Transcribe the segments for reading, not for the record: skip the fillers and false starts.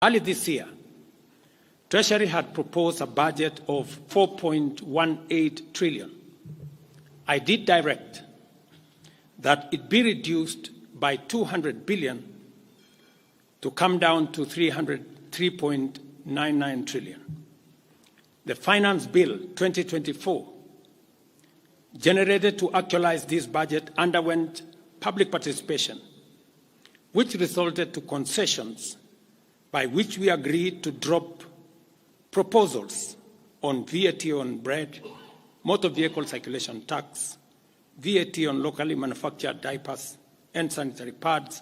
Early this year, Treasury had proposed a budget of 4.18 trillion. I did direct that it be reduced by 200 billion to come down to 3.99 trillion. The Finance Bill 2024, generated to actualize this budget, underwent public participation, which resulted to concessions by which we agreed to drop proposals on VAT on bread, motor vehicle circulation tax, VAT on locally manufactured diapers and sanitary pads,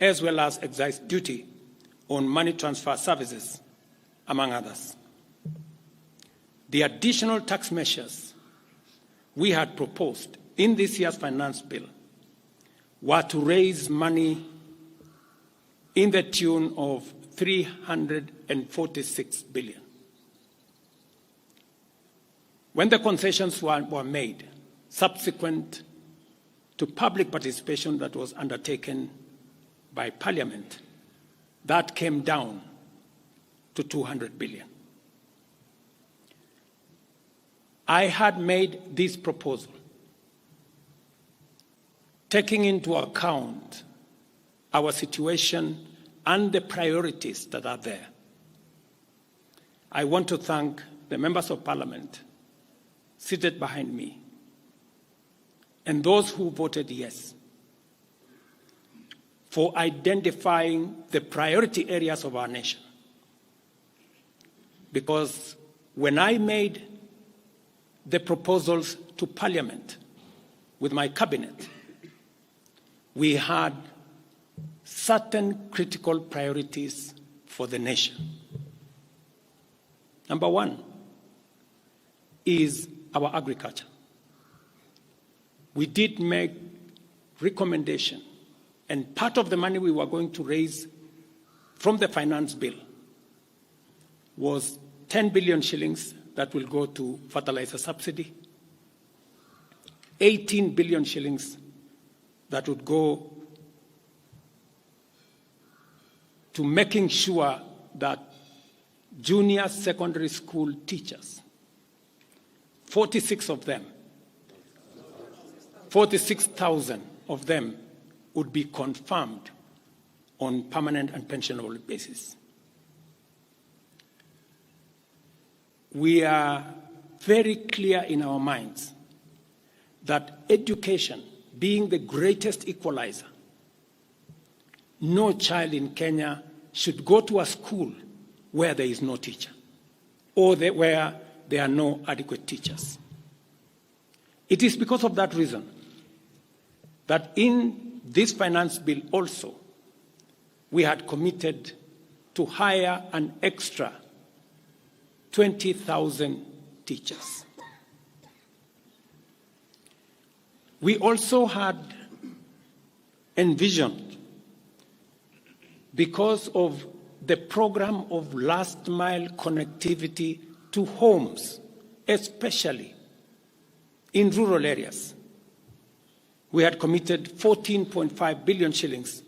as well as excise duty on money transfer services, among others. The additional tax measures we had proposed in this year's finance bill were to raise money in the tune of 346 billion. When the concessions were made, subsequent to public participation that was undertaken by Parliament, that came down to 200 billion. I had made this proposal taking into account our situation and the priorities that are there. I want to thank the members of Parliament seated behind me and those who voted yes for identifying the priority areas of our nation. Because when I made the proposals to Parliament with my cabinet, we had certain critical priorities for the nation. Number one is our agriculture. We did make recommendation, and part of the money we were going to raise from the finance bill was 10 billion shillings that will go to fertilizer subsidy, 18 billion shillings that would go to making sure that junior secondary school teachers, 46,000 of them would be confirmed on permanent and pensionable basis. We are very clear in our minds that education, being the greatest equalizer, no child in Kenya should go to a school where there is no teacher or where there are no adequate teachers. It is because of that reason that in this finance bill also we had committed to hire an extra 20,000 teachers. We also had envisioned, because of the program of last mile connectivity to homes, especially in rural areas, we had committed 14.5 billion shillings,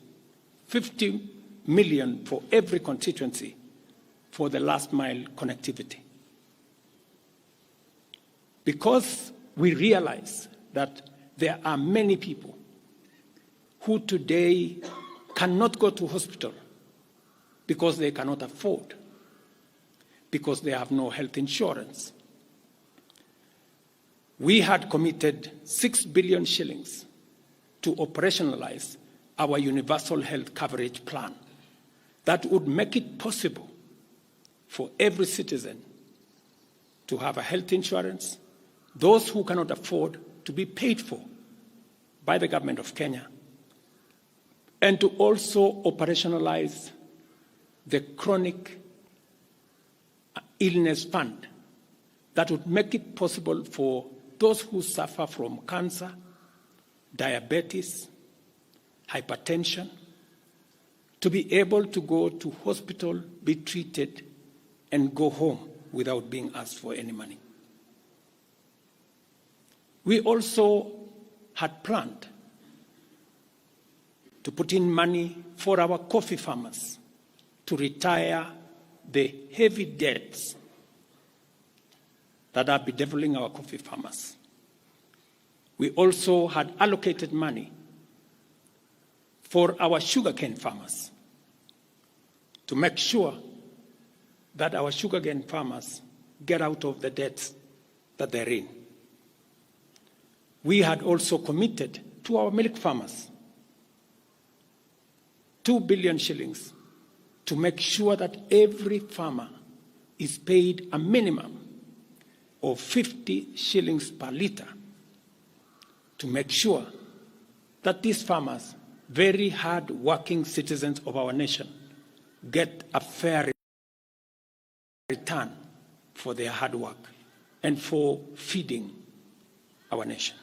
50 million for every constituency for the last mile connectivity. Because we realize that there are many people who today cannot go to hospital because they cannot afford, because they have no health insurance. We had committed 6 billion shillings to operationalize our universal health coverage plan that would make it possible for every citizen to have a health insurance, those who cannot afford to be paid for by the government of Kenya, and to also operationalize the chronic illness fund that would make it possible for those who suffer from cancer, diabetes, hypertension, to be able to go to hospital, be treated, and go home without being asked for any money. We also had planned to put in money for our coffee farmers to retire the heavy debts that are bedeviling our coffee farmers. We also had allocated money for our sugarcane farmers to make sure that our sugarcane farmers get out of the debts that they're in. We had also committed to our milk farmers 2 billion shillings to make sure that every farmer is paid a minimum of 50 shillings per litre, to make sure that these farmers, very hard-working citizens of our nation, get a fair return for their hard work and for feeding our nation.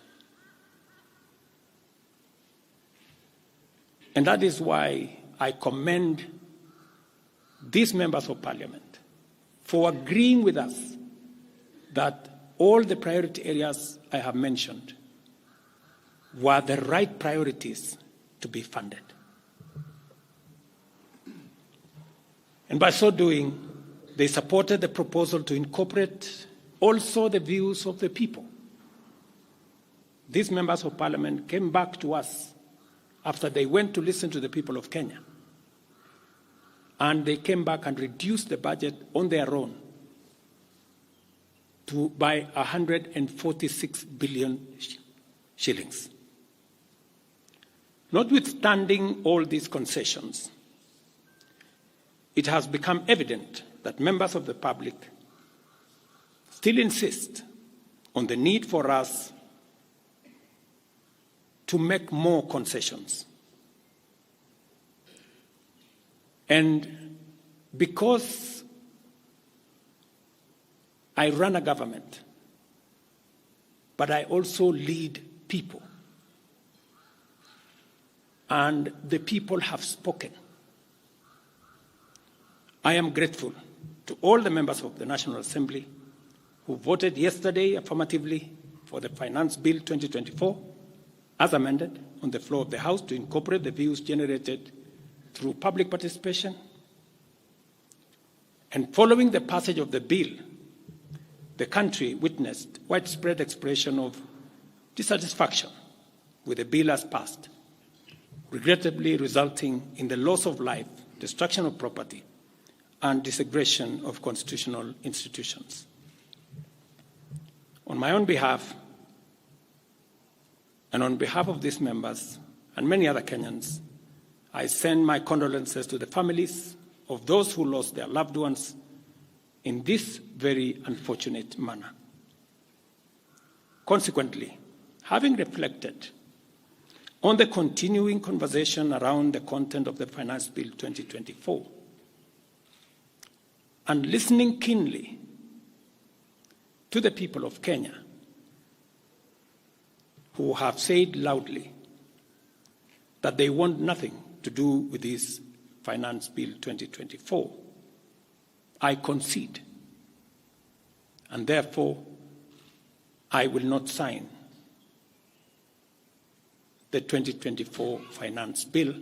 And that is why I commend these members of parliament for agreeing with us that all the priority areas I have mentioned were the right priorities to be funded. And by so doing, they supported the proposal to incorporate also the views of the people. These members of parliament came back to us after they went to listen to the people of Kenya. And they came back and reduced the budget on their own by 146 billion shillings. Notwithstanding all these concessions, it has become evident that members of the public still insist on the need for us to make more concessions. And because I run a government, but I also lead people, and the people have spoken, I am grateful to all the members of the National Assembly who voted yesterday affirmatively for the Finance Bill 2024 as amended on the floor of the House to incorporate the views generated through public participation. And following the passage of the bill, the country witnessed widespread expression of dissatisfaction with the bill as passed, regrettably resulting in the loss of life, destruction of property, and desecration of constitutional institutions. On my own behalf, and on behalf of these members and many other Kenyans, I send my condolences to the families of those who lost their loved ones in this very unfortunate manner. Consequently, having reflected on the continuing conversation around the content of the Finance Bill 2024, and listening keenly to the people of Kenya who have said loudly that they want nothing to do with this Finance Bill 2024, I concede, and therefore I will not sign the 2024 Finance Bill,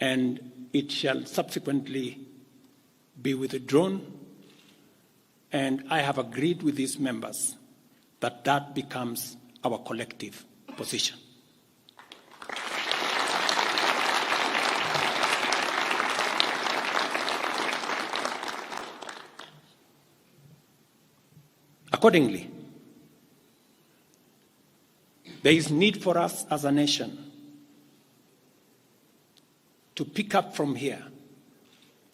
and it shall subsequently be withdrawn, and I have agreed with these members that that becomes our collective position. Accordingly, there is need for us as a nation to pick up from here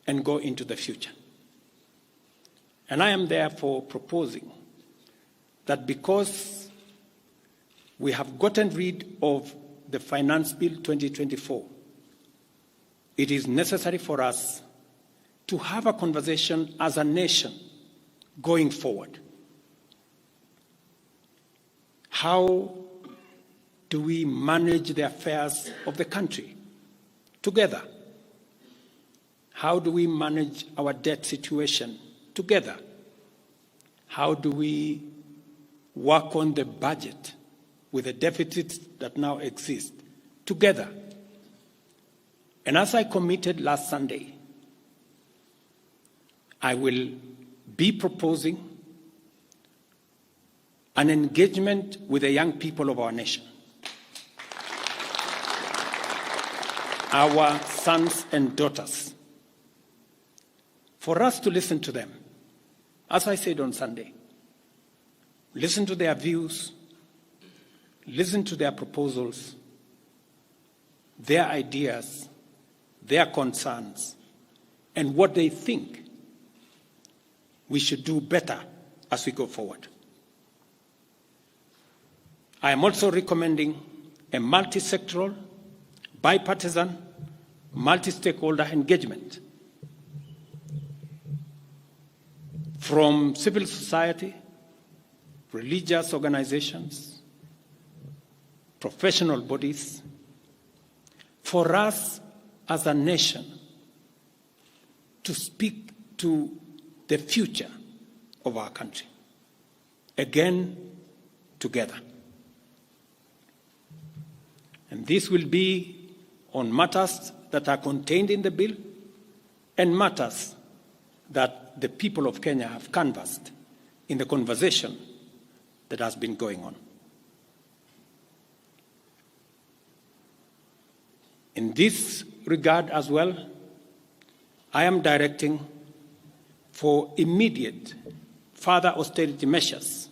and go into the future. And I am therefore proposing that because we have gotten rid of the Finance Bill 2024, it is necessary for us to have a conversation as a nation going forward. How do we manage the affairs of the country together? How do we manage our debt situation together? How do we work on the budget with the deficits that now exist together? And as I committed last Sunday, I will be proposing an engagement with the young people of our nation, our sons and daughters, for us to listen to them. As I said on Sunday, listen to their views, listen to their proposals, their ideas, their concerns, and what they think we should do better as we go forward. I am also recommending a multi-sectoral, bipartisan, multi-stakeholder engagement from civil society, religious organizations, professional bodies, for us as a nation to speak to the future of our country, again, together. And this will be on matters that are contained in the bill and matters that the people of Kenya have canvassed in the conversation that has been going on. In this regard as well, I am directing for immediate further austerity measures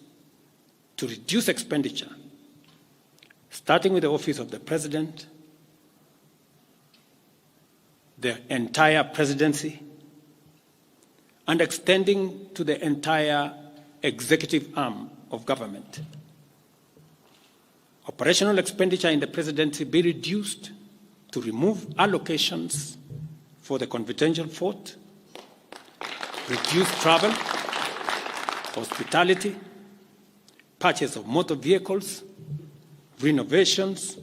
to reduce expenditure, starting with the Office of the President, the entire presidency, and extending to the entire executive arm of government. Operational expenditure in the presidency be reduced to remove allocations for the confidential fort, reduce travel, hospitality, purchase of motor vehicles, renovations,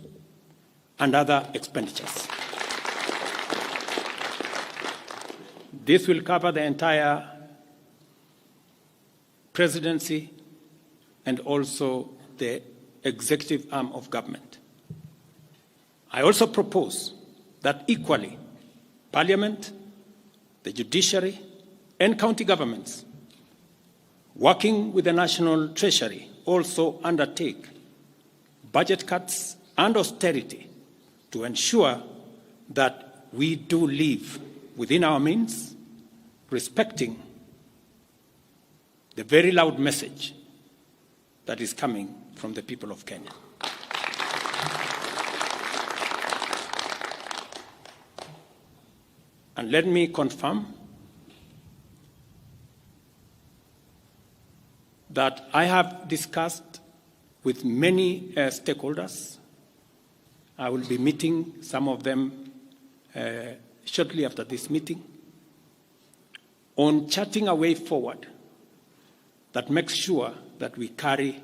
and other expenditures. This will cover the entire presidency and also the executive arm of government. I also propose that equally, Parliament, the judiciary, and county governments, working with the National Treasury, also undertake budget cuts and austerity to ensure that we do live within our means, respecting the very loud message that is coming from the people of Kenya. And let me confirm that I have discussed with many stakeholders. I will be meeting some of them shortly after this meeting on charting a way forward that makes sure that we carry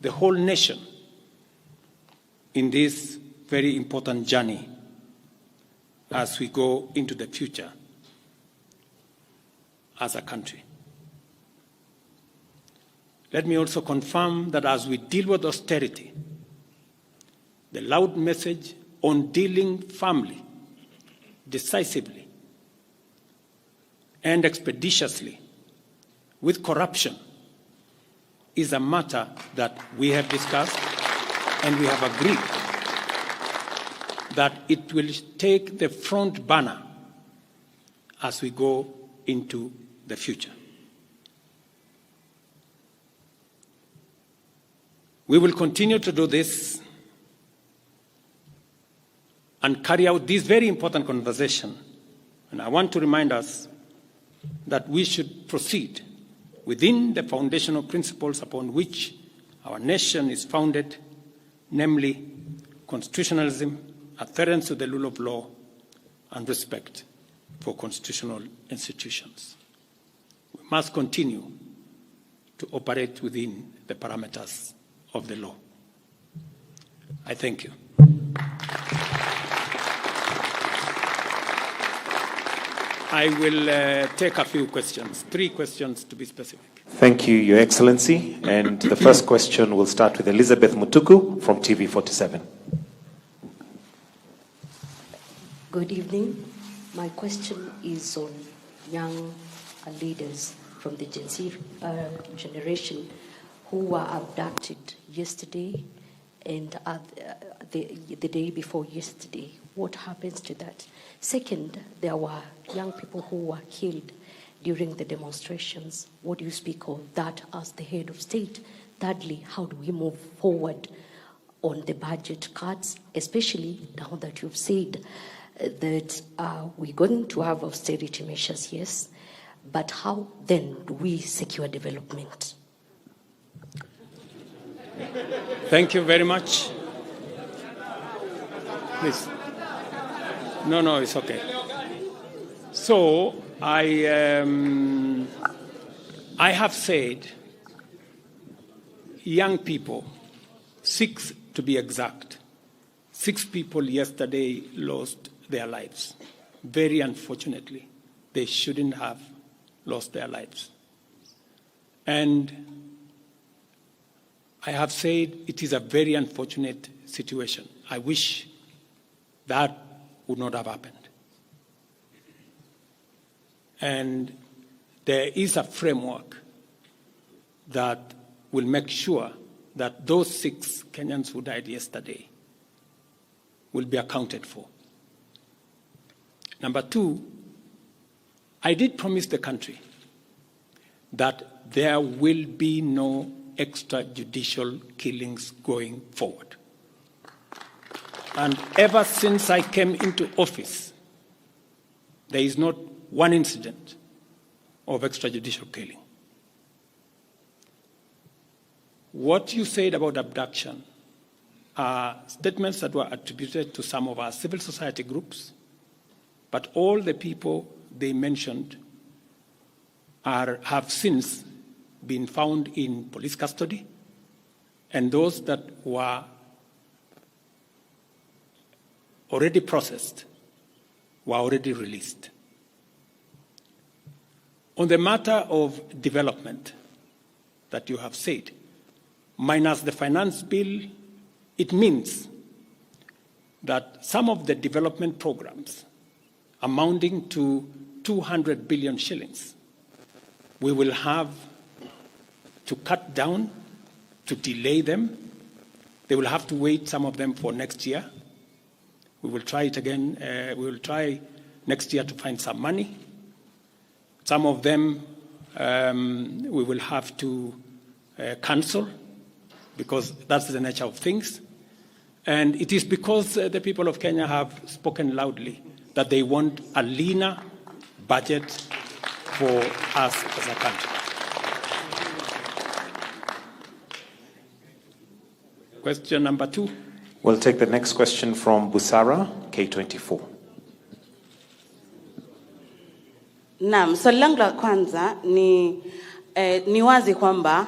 the whole nation in this very important journey as we go into the future as a country. Let me also confirm that as we deal with austerity, the loud message on dealing firmly, decisively, and expeditiously with corruption is a matter that we have discussed and we have agreed that it will take the front banner as we go into the future. We will continue to do this and carry out this very important conversation. And I want to remind us that we should proceed within the foundational principles upon which our nation is founded, namely constitutionalism, adherence to the rule of law, and respect for constitutional institutions. We must continue to operate within the parameters of the law. I thank you. I will take a few questions, 3 questions to be specific. Thank you, Your Excellency. And the first question will start with Elizabeth Mutuku from TV47. Good evening. My question is on young leaders from the Gen Z generation who were abducted yesterday and the day before yesterday. What happens to that? Second, there were young people who were killed during the demonstrations. What do you speak of that as the head of state? Thirdly, how do we move forward on the budget cuts, especially now that you've said that we're going to have austerity measures, yes, but how then do we secure development? Thank you very much. Please. No, it's okay. So I have said young people, 6 to be exact, 6 people yesterday lost their lives. Very unfortunately, they shouldn't have lost their lives. And I have said it is a very unfortunate situation. I wish that would not have happened. And there is a framework that will make sure that those 6 Kenyans who died yesterday will be accounted for. Number 2, I did promise the country that there will be no extrajudicial killings going forward. And ever since I came into office, there is not one incident of extrajudicial killing. What you said about abduction are statements that were attributed to some of our civil society groups, but all the people they mentioned have since been found in police custody, and those that were already processed were already released. On the matter of development that you have said, minus the finance bill, it means that some of the development programs amounting to 200 billion shillings, we will have to cut down, to delay them. They will have to wait, some of them, for next year. We will try it again. We will try next year to find some money. Some of them we will have to cancel because that's the nature of things. And it is because the people of Kenya have spoken loudly that they want a leaner budget for us as a country. Question number 2. We'll take the next question from Busara, K24. Naam, swali langu la kwanza ni wazi kwamba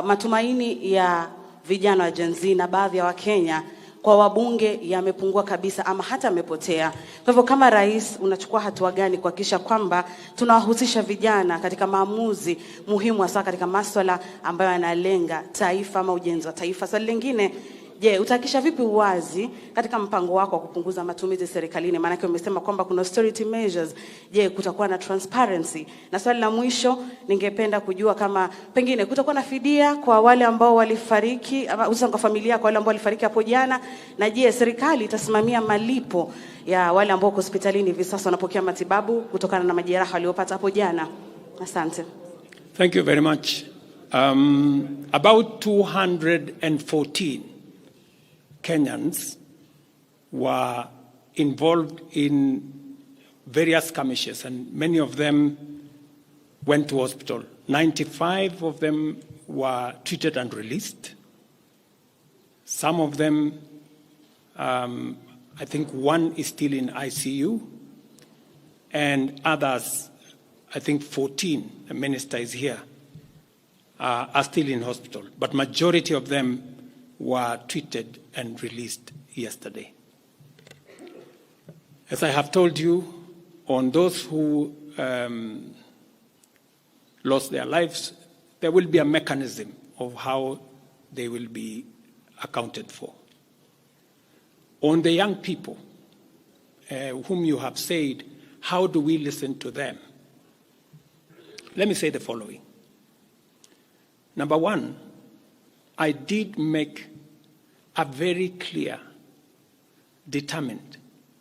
matumaini ya vijana wa Gen Z na baadhi ya Wakenya kwa wabunge yamepungua kabisa ama hata yamepotea. Kwa hivyo kama rais unachukua hatua gani kuhakikisha kwamba tunawahusisha vijana katika maamuzi muhimu hasa katika masuala ambayo yanalenga taifa ama ujenzi wa taifa? Swali lingine, je, utahakikisha vipi uwazi katika mpango wako wa kupunguza matumizi serikalini? Maana yake umesema kwamba kuna austerity measures. Je, kutakuwa na transparency? Na swali la mwisho, ningependa kujua kama pengine kutakuwa na fidia kwa wale ambao walifariki ama hususan kwa familia kwa wale ambao walifariki hapo jana, na je, serikali itasimamia malipo ya wale ambao hospitalini hivi sasa wanapokea matibabu kutokana na majeraha waliopata hapo jana? Asante. Thank you very much. About 214 Kenyans were involved in various skirmishes, and many of them went to hospital. 95 of them were treated and released. Some of them, I think one is still in ICU, and others, I think 14, the minister is here, are still in hospital. But majority of them were treated and released yesterday. As I have told you, on those who lost their lives, there will be a mechanism of how they will be accounted for. On the young people, whom you have said, how do we listen to them? Let me say the following. Number one, I did make a very clear, determined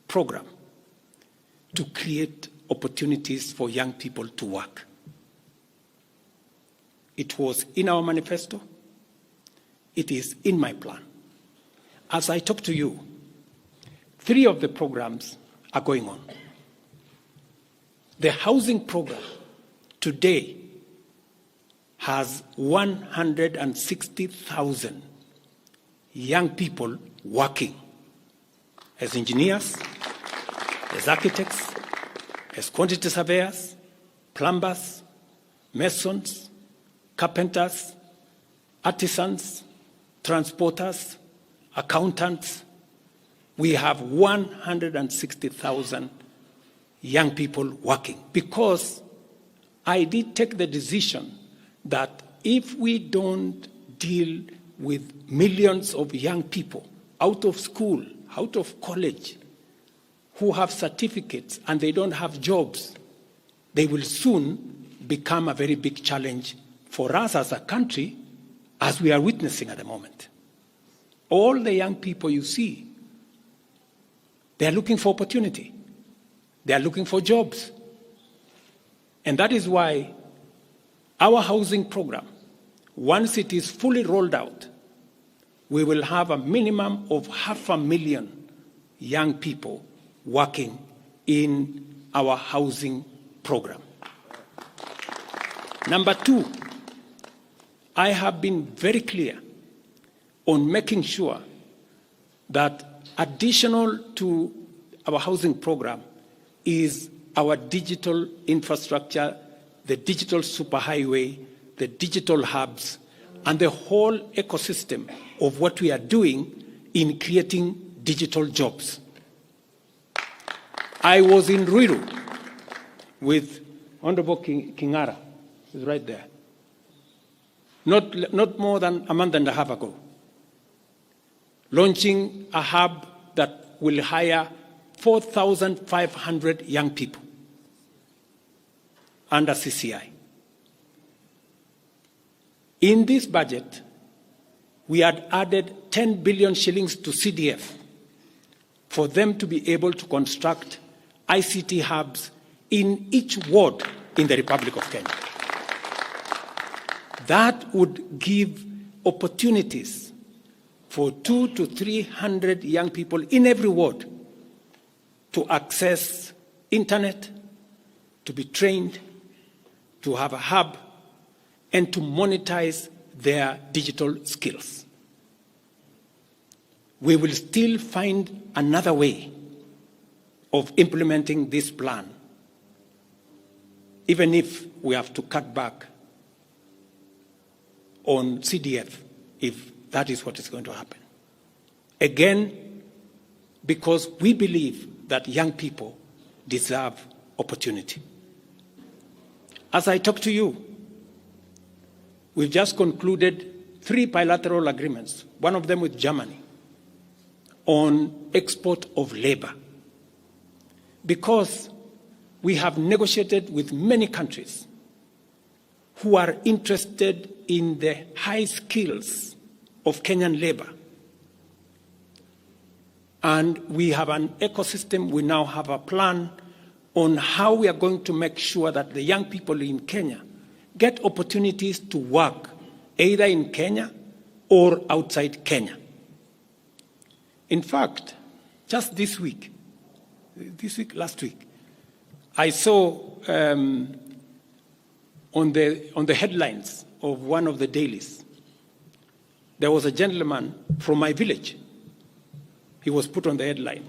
program to create opportunities for young people to work. It was in our manifesto. It is in my plan. As I talk to you, 3 of the programs are going on. The housing program today has 160,000 young people working as engineers, as architects, as quantity surveyors, plumbers, masons, carpenters, artisans, transporters, accountants. We have 160,000 young people working because I did take the decision that if we don't deal with millions of young people out of school, out of college, who have certificates and they don't have jobs, they will soon become a very big challenge for us as a country, as we are witnessing at the moment. All the young people you see, they are looking for opportunity. They are looking for jobs. And that is why our housing program, once it is fully rolled out, we will have a minimum of 500,000 young people working in our housing program. Number 2, I have been very clear on making sure that additional to our housing program is our digital infrastructure, the digital superhighway, the digital hubs, and the whole ecosystem of what we are doing in creating digital jobs. I was in Ruto with Honorable Kingara, who's right there, not more than a month and a half ago, launching a hub that will hire 4,500 young people under CCI. In this budget, we had added 10 billion shillings to CDF for them to be able to construct ICT hubs in each ward in the Republic of Kenya. That would give opportunities for 200 to 300 young people in every ward to access internet, to be trained, to have a hub, and to monetize their digital skills. We will still find another way of implementing this plan, even if we have to cut back on CDF, if that is what is going to happen. Again, because we believe that young people deserve opportunity. As I talk to you, we've just concluded 3 bilateral agreements, one of them with Germany, on export of labor. Because we have negotiated with many countries who are interested in the high skills of Kenyan labor. And we have an ecosystem, we now have a plan on how we are going to make sure that the young people in Kenya get opportunities to work either in Kenya or outside Kenya. In fact, just last week, I saw on the headlines of one of the dailies, there was a gentleman from my village. He was put on the headline.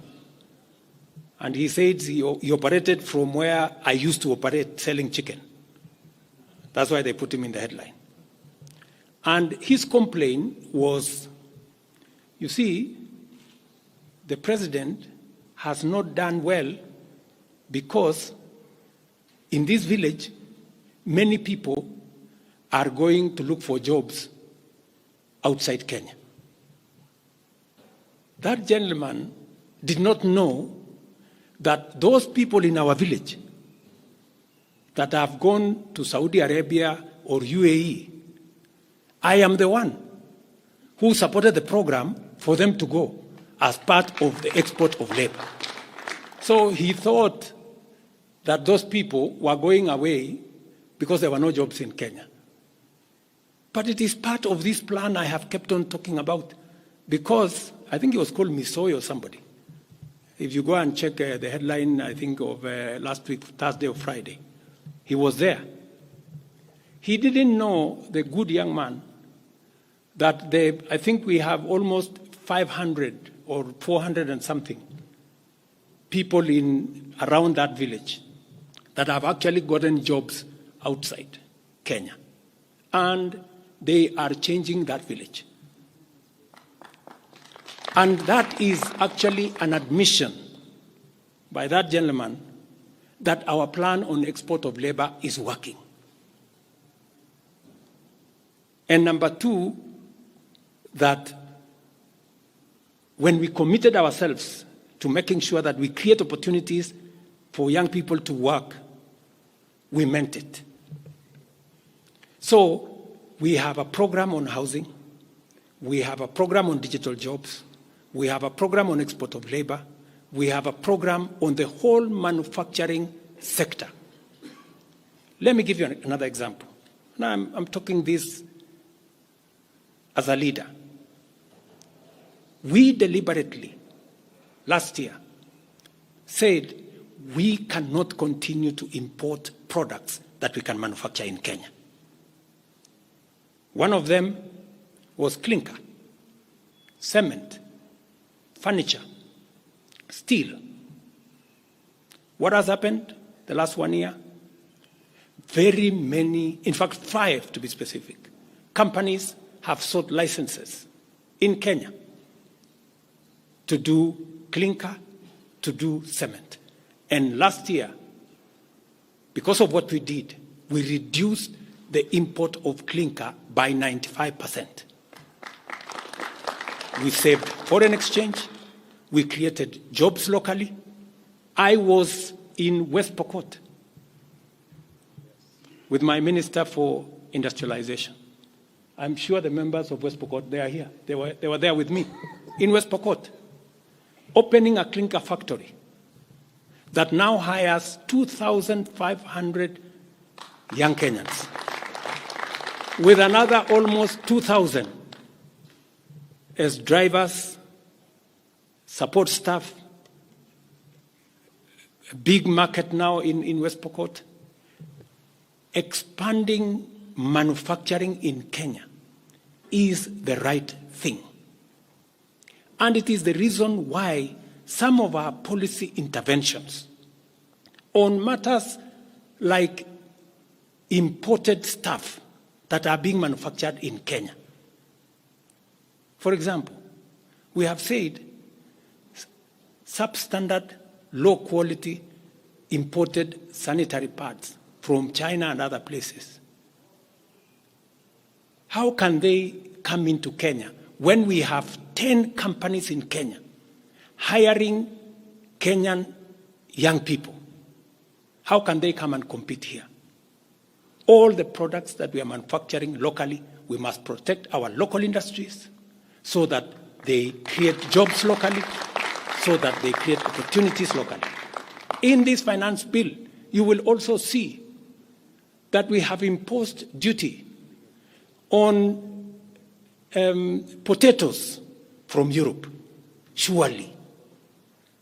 And he said he operated from where I used to operate, selling chicken. That's why they put him in the headline. And his complaint was, you see, the president has not done well because in this village, many people are going to look for jobs outside Kenya. That gentleman did not know that those people in our village that have gone to Saudi Arabia or UAE, I am the one who supported the program for them to go as part of the export of labor. So he thought that those people were going away because there were no jobs in Kenya. But it is part of this plan I have kept on talking about, because I think it was called Misoy or somebody. If you go and check the headline, I think of last week, Thursday or Friday, he was there. He didn't know, the good young man, that I think we have almost 500 or 400 and something people around that village that have actually gotten jobs outside Kenya. And they are changing that village. And that is actually an admission by that gentleman that our plan on export of labor is working. And number two, that when we committed ourselves to making sure that we create opportunities for young people to work, we meant it. So we have a program on housing, we have a program on digital jobs, we have a program on export of labor, we have a program on the whole manufacturing sector. Let me give you another example. Now I'm talking this as a leader. We deliberately, last year, said we cannot continue to import products that we can manufacture in Kenya. One of them was clinker, cement, furniture, steel. What has happened the last 1 year? Very many, in fact 5 to be specific, companies have sought licenses in Kenya to do clinker, to do cement. And last year, because of what we did, we reduced the import of clinker by 95%. We saved foreign exchange, we created jobs locally. I was in West Pokot with my Minister for Industrialization. I'm sure the members of West Pokot, they are here. They were there with me in West Pokot, opening a clinker factory that now hires 2,500 young Kenyans, with another almost 2,000 as drivers, support staff. A big market now in West Pokot. Expanding manufacturing in Kenya is the right thing. And it is the reason why some of our policy interventions on matters like imported stuff that are being manufactured in Kenya. For example, we have said substandard, low quality imported sanitary pads from China and other places. How can they come into Kenya when we have 10 companies in Kenya hiring Kenyan young people? How can they come and compete here? All the products that we are manufacturing locally, we must protect our local industries so that they create jobs locally, so that they create opportunities locally. In this finance bill, you will also see that we have imposed duty on potatoes from Europe. Surely,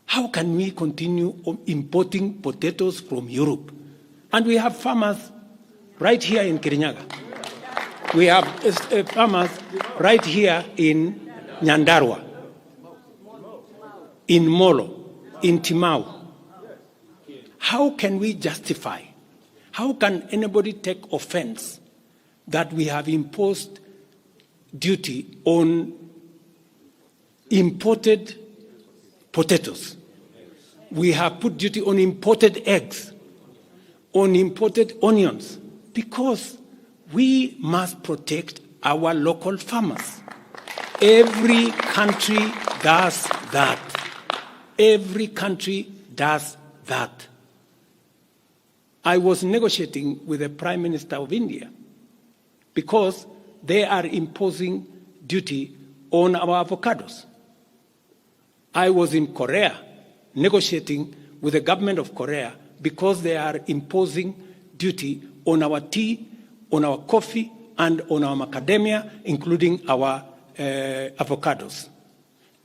how can we continue importing potatoes from Europe? And we have farmers right here in Kirinyaga. We have farmers right here in Nyandarua, in Molo, in Timau. How can we justify, how can anybody take offense that we have imposed duty on imported potatoes? We have put duty on imported eggs, on imported onions, because we must protect our local farmers. Every country does that. Every country does that. I was negotiating with the Prime Minister of India because they are imposing duty on our avocados. I was in Korea negotiating with the government of Korea because they are imposing duty on our tea, on our coffee, and on our macadamia, including our avocados.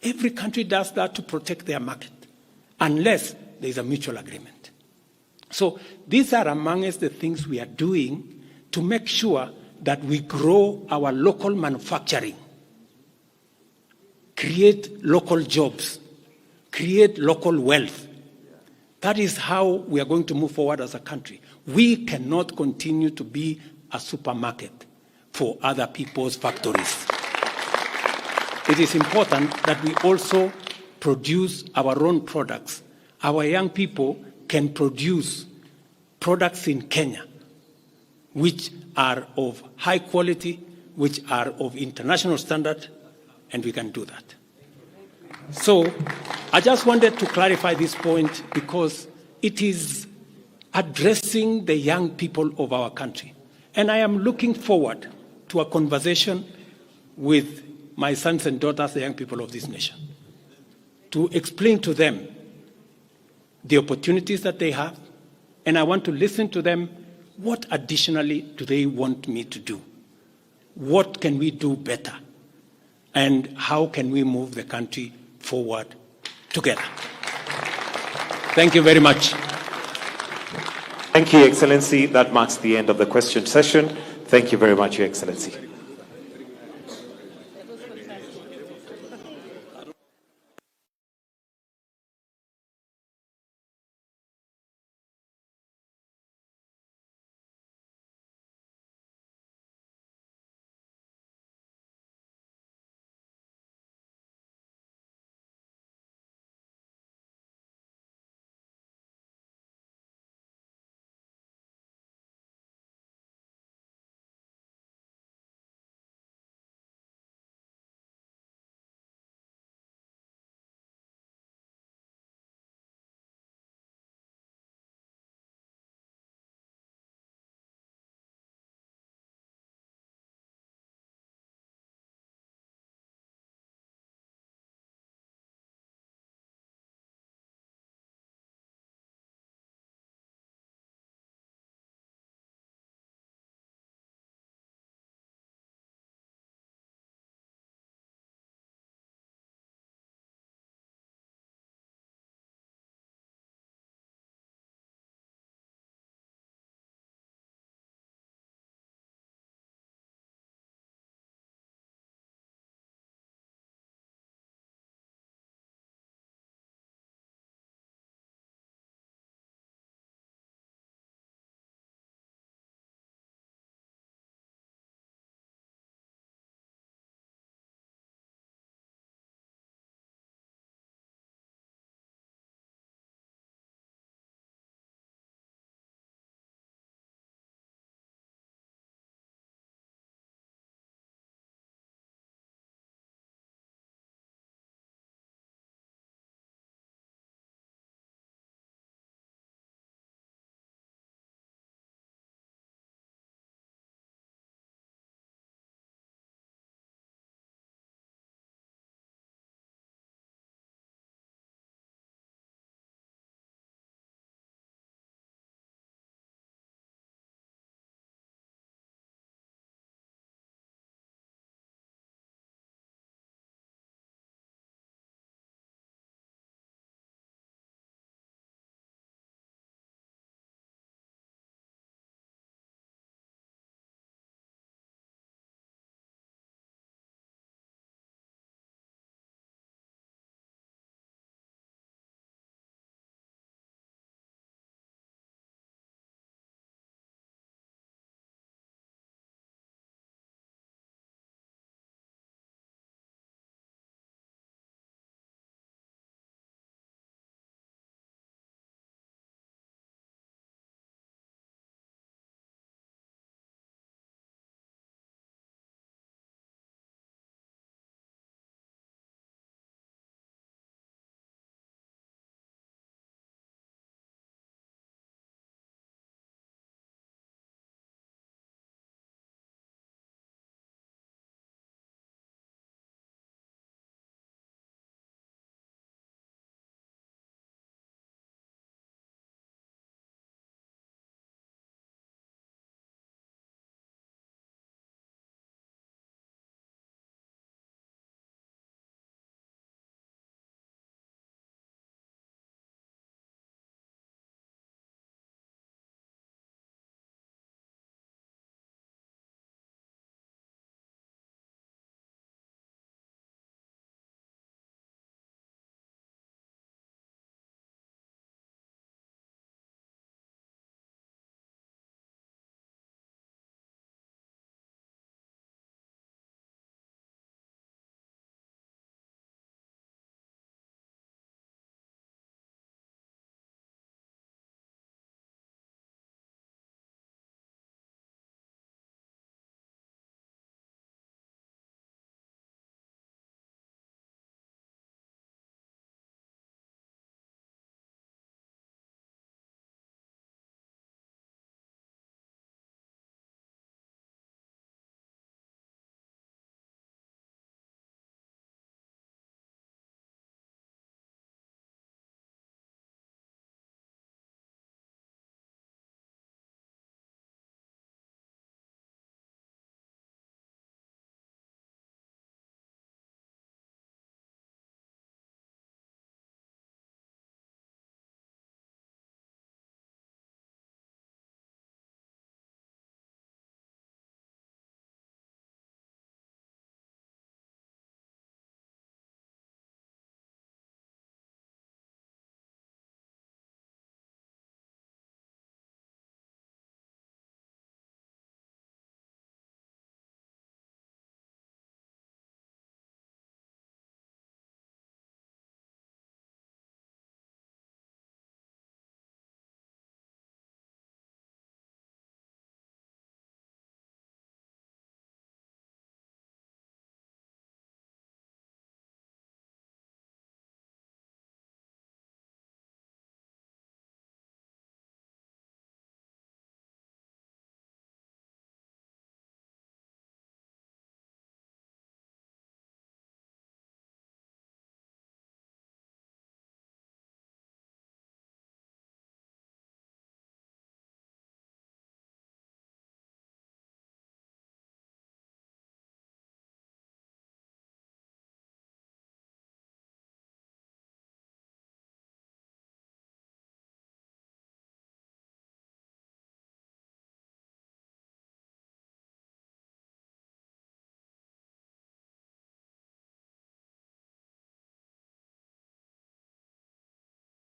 Every country does that to protect their market, unless there is a mutual agreement. So these are amongst the things we are doing to make sure that we grow our local manufacturing, create local jobs, create local wealth. That is how we are going to move forward as a country. We cannot continue to be a supermarket for other people's factories. It is important that we also produce our own products. Our young people can produce products in Kenya which are of high quality, which are of international standard, and we can do that. So I just wanted to clarify this point because it is addressing the young people of our country. And I am looking forward to a conversation with my sons and daughters, the young people of this nation, to explain to them the opportunities that they have, and I want to listen to them. What additionally do they want me to do? What can we do better? And how can we move the country forward together? Thank you very much. Thank you, Excellency. That marks the end of the question session. Thank you very much, Your Excellency.